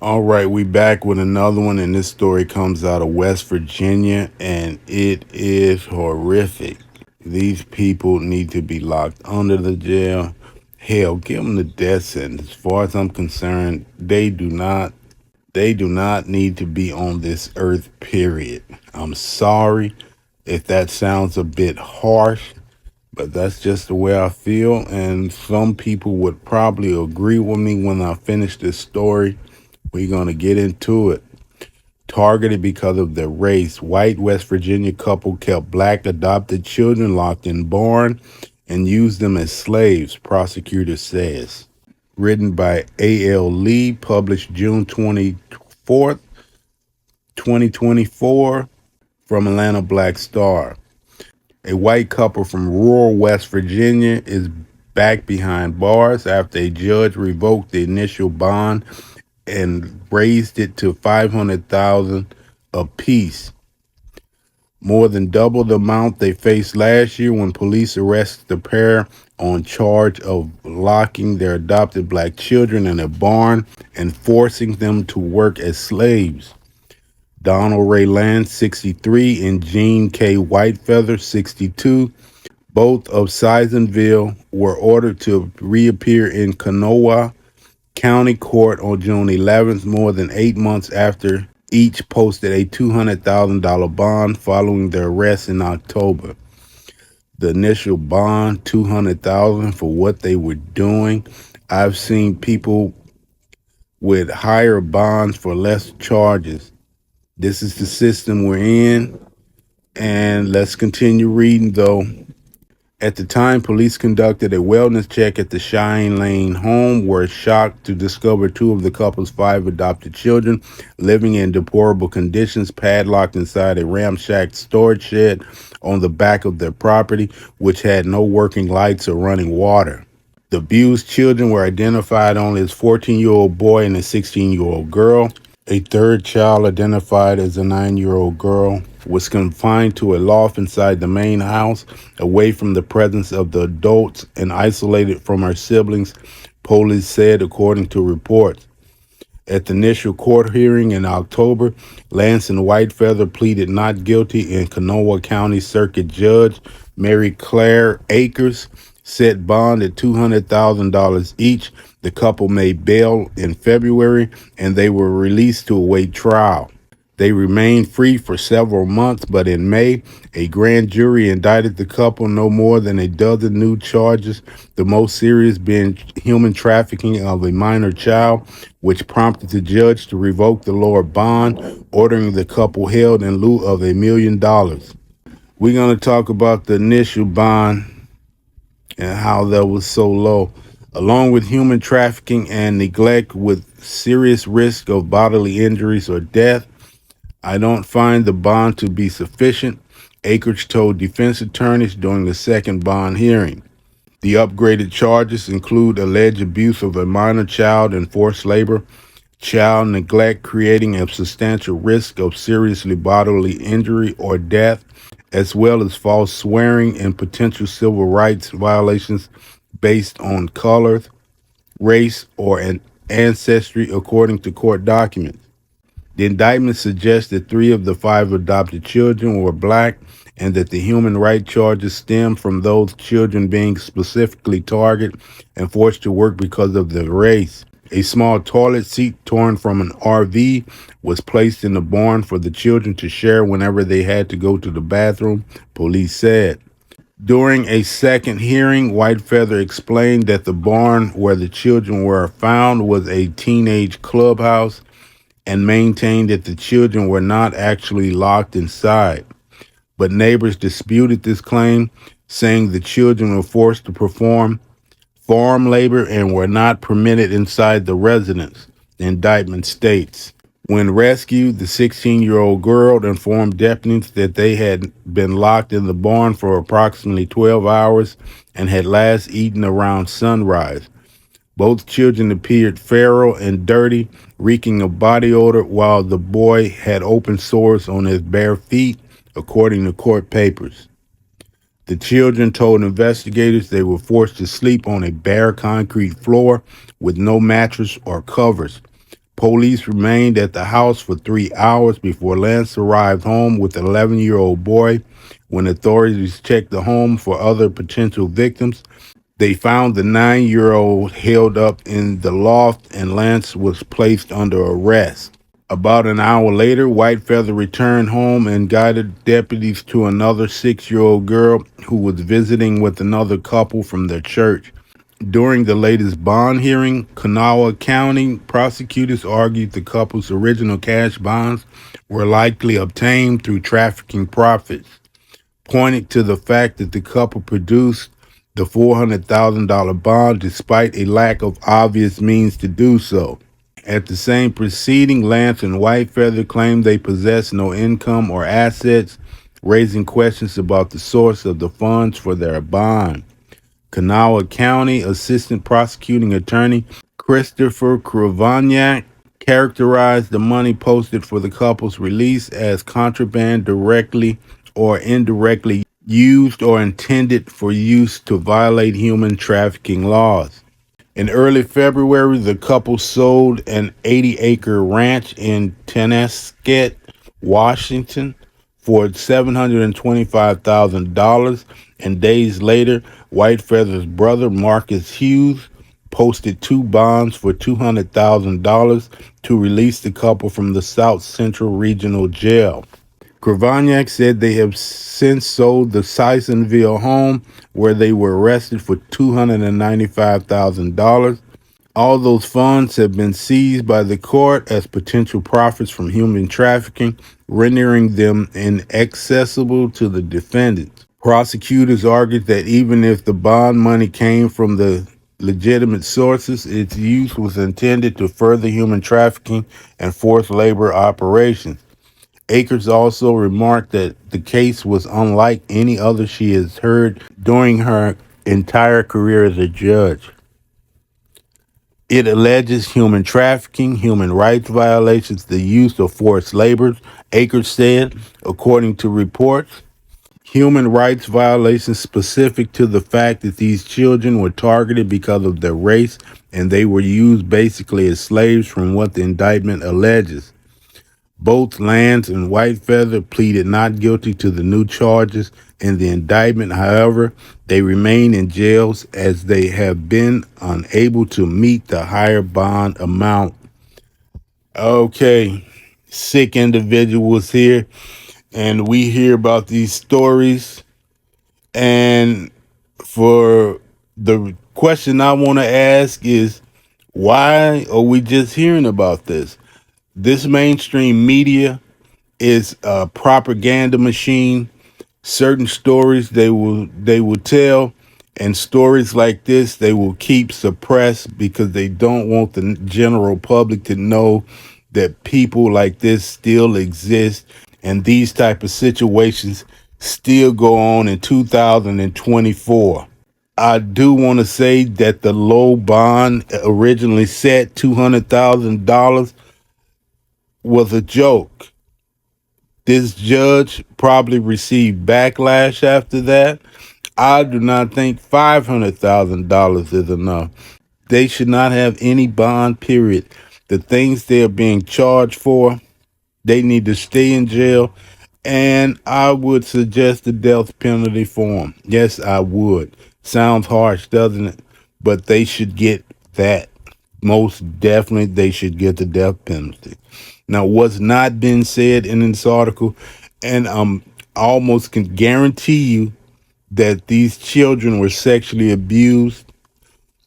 All right, we back with another one, and this story comes out of West Virginia, and it is horrific. These people need to be locked under the jail. Hell, give them the death sentence. As far as I'm concerned, they do not. They do not need to be on this earth. Period. I'm sorry if that sounds a bit harsh, but that's just the way I feel, and some people would probably agree with me when I finish this story. We're going to get into it. Targeted because of their race, white West Virginia couple kept black adopted children locked in barn and used them as slaves, prosecutor says. Written by A.L. Lee, published June 24th, 2024, from Atlanta Black Star. A white couple from rural West Virginia is back behind bars after a judge revoked the initial bond and raised it to $500,000 apiece, more than double the amount they faced last year when police arrested the pair on charge of locking their adopted black children in a barn and forcing them to work as slaves. Donald Ray Land, 63, and Jean K. Whitefeather, 62, both of Sizonville, were ordered to reappear in Kanawha County Court on June 11th, more than 8 months after each posted a $200,000 bond following their arrest in October. The initial bond, $200,000 for what they were doing. I've seen people with higher bonds for less charges. This is the system we're in, and let's continue reading though. At the time, police conducted a wellness check at the Cheyenne Lane home, were shocked to discover two of the couple's five adopted children living in deplorable conditions, padlocked inside a ramshacked storage shed on the back of their property, which had no working lights or running water. The abused children were identified only as 14-year-old boy and a 16-year-old girl. A third child, identified as a 9-year-old girl, was confined to a loft inside the main house, away from the presence of the adults and isolated from her siblings, police said, according to reports. At the initial court hearing in October, Lance and Whitefeather pleaded not guilty, and Kanawha County Circuit Judge Mary Claire Akers set bond at $200,000 each. The couple made bail in February, and they were released to await trial. They remained free for several months, but in May, a grand jury indicted the couple no more than a dozen new charges, the most serious being human trafficking of a minor child, which prompted the judge to revoke the lower bond, ordering the couple held in lieu of $1 million. We're going to talk about the initial bond and how that was so low. Along with human trafficking and neglect with serious risk of bodily injuries or death, I don't find the bond to be sufficient, Akers told defense attorneys during the second bond hearing. The upgraded charges include alleged abuse of a minor child and forced labor, child neglect creating a substantial risk of seriously bodily injury or death, as well as false swearing and potential civil rights violations based on color, race, or an ancestry, according to court documents. The indictment suggests that three of the five adopted children were black and that the human rights charges stem from those children being specifically targeted and forced to work because of their race. A small toilet seat torn from an RV was placed in the barn for the children to share whenever they had to go to the bathroom, police said. During a second hearing, Whitefeather explained that the barn where the children were found was a teenage clubhouse and maintained that the children were not actually locked inside. But neighbors disputed this claim, saying the children were forced to perform farm labor and were not permitted inside the residence, the indictment states. When rescued, the 16-year-old girl informed deputies that they had been locked in the barn for approximately 12 hours and had last eaten around sunrise. Both children appeared feral and dirty, reeking of body odor, while the boy had open sores on his bare feet, according to court papers. The children told investigators they were forced to sleep on a bare concrete floor with no mattress or covers. Police remained at the house for 3 hours before Lance arrived home with an 11-year-old boy. When authorities checked the home for other potential victims, they found the 9-year-old held up in the loft and Lance was placed under arrest. About an hour later, Whitefeather returned home and guided deputies to another 6-year-old girl who was visiting with another couple from their church. During the latest bond hearing, Kanawha County prosecutors argued the couple's original cash bonds were likely obtained through trafficking profits, pointing to the fact that the couple produced the $400,000 bond despite a lack of obvious means to do so. At the same proceeding, Lance and Whitefeather claimed they possessed no income or assets, raising questions about the source of the funds for their bond. Kanawha County Assistant Prosecuting Attorney Christopher Kravaniak characterized the money posted for the couple's release as contraband directly or indirectly used or intended for use to violate human trafficking laws. In early February, the couple sold an 80-acre ranch in Tenasket, Washington, for $725,000, and days later, Whitefeather's brother, Marcus Hughes, posted two bonds for $200,000 to release the couple from the South Central Regional Jail. Kravaniak said they have since sold the Sisonville home where they were arrested for $295,000. All those funds have been seized by the court as potential profits from human trafficking, rendering them inaccessible to the defendants. Prosecutors argued that even if the bond money came from the legitimate sources, its use was intended to further human trafficking and forced labor operations. Akers also remarked that the case was unlike any other she has heard during her entire career as a judge. It alleges human trafficking, human rights violations, the use of forced labor, Akers said, according to reports. Human rights violations specific to the fact that these children were targeted because of their race and they were used basically as slaves from what the indictment alleges. Both Lance and Whitefeather pleaded not guilty to the new charges in the indictment. However, they remain in jails as they have been unable to meet the higher bond amount. Okay, sick individuals here, and we hear about these stories. And for the question I want to ask is, why are we just hearing about this? This mainstream media is a propaganda machine. Certain stories they will tell, and stories like this they will keep suppressed because they don't want the general public to know that people like this still exist and these type of situations still go on in 2024. I do want to say that the low bond originally set $200,000 was a joke. This judge probably received backlash after that. I do not think $500,000 is enough. They should not have any bond, period. The things they are being charged for, they need to stay in jail. And I would suggest the death penalty for them. Yes, I would. Sounds harsh, doesn't it? But they should get that. Most definitely, they should get the death penalty. Now, what's not been said in this article, and I almost can guarantee you that these children were sexually abused,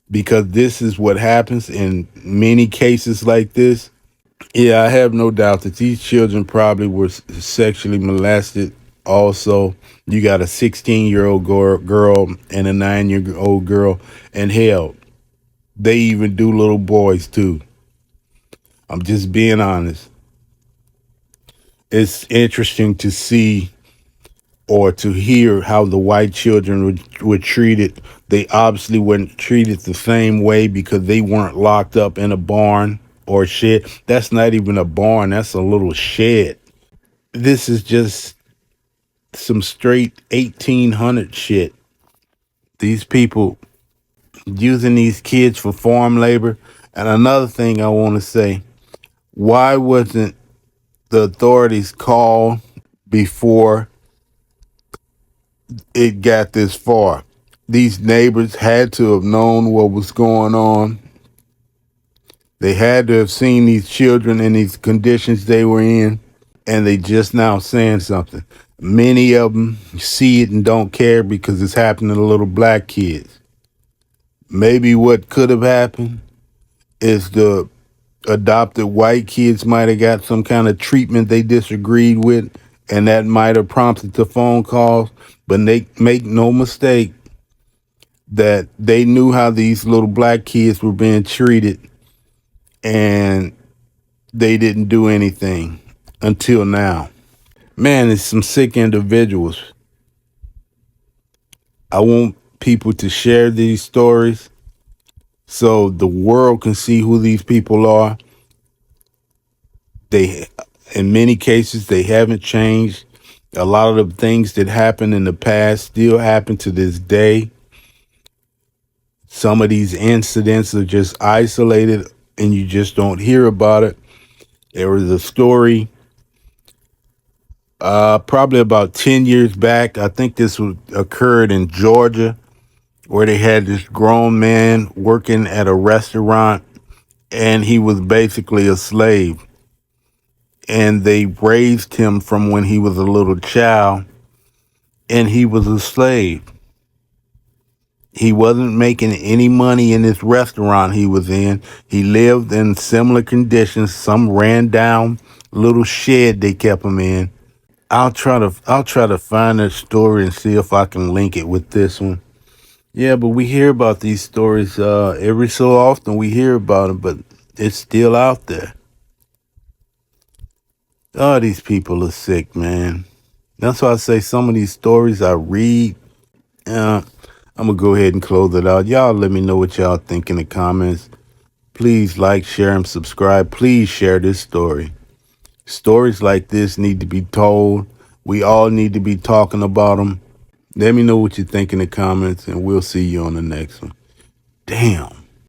because this is what happens in many cases like this. Yeah, I have no doubt that these children probably were sexually molested. Also, you got a 16-year-old girl and a 9-year-old girl, and hell, they even do little boys too. I'm just being honest. It's interesting to see or to hear how the white children were treated. They obviously weren't treated the same way because they weren't locked up in a barn or shed. That's not even a barn. That's a little shed. This is just some straight 1800 shit. These people using these kids for farm labor. And another thing I want to say, Why wasn't the authorities called before it got this far? These neighbors had to have known what was going on. They had to have seen these children in these conditions they were in, and they just now saying something. Many of them see it and don't care because it's happening to little black kids. Maybe what could have happened is the adopted white kids might have got some kind of treatment they disagreed with, and that might have prompted the phone calls. But they make no mistake that they knew how these little black kids were being treated, and they didn't do anything until now. Man, it's some sick individuals. I want people to share these stories so the world can see who these people are. They, in many cases, they haven't changed. A lot of the things that happened in the past still happen to this day. Some of these incidents are just isolated and you just don't hear about it. There was a story probably about 10 years back. I think this occurred in Georgia, where they had this grown man working at a restaurant, and he was basically a slave. And they raised him from when he was a little child, and he was a slave. He wasn't making any money in this restaurant he was in. He lived in similar conditions, some ran down little shed they kept him in. I'll try to find that story and see if I can link it with this one. Yeah, but we hear about these stories every so often. We hear about them, but it's still out there. Oh, these people are sick, man. That's why I say some of these stories I read. Uh, I'm gonna go ahead and close it out. Y'all let me know what y'all think in the comments. Please like, share, and subscribe. Please share this story. Stories like this need to be told. We all need to be talking about them. Let me know what you think in the comments, and we'll see you on the next one. Damn.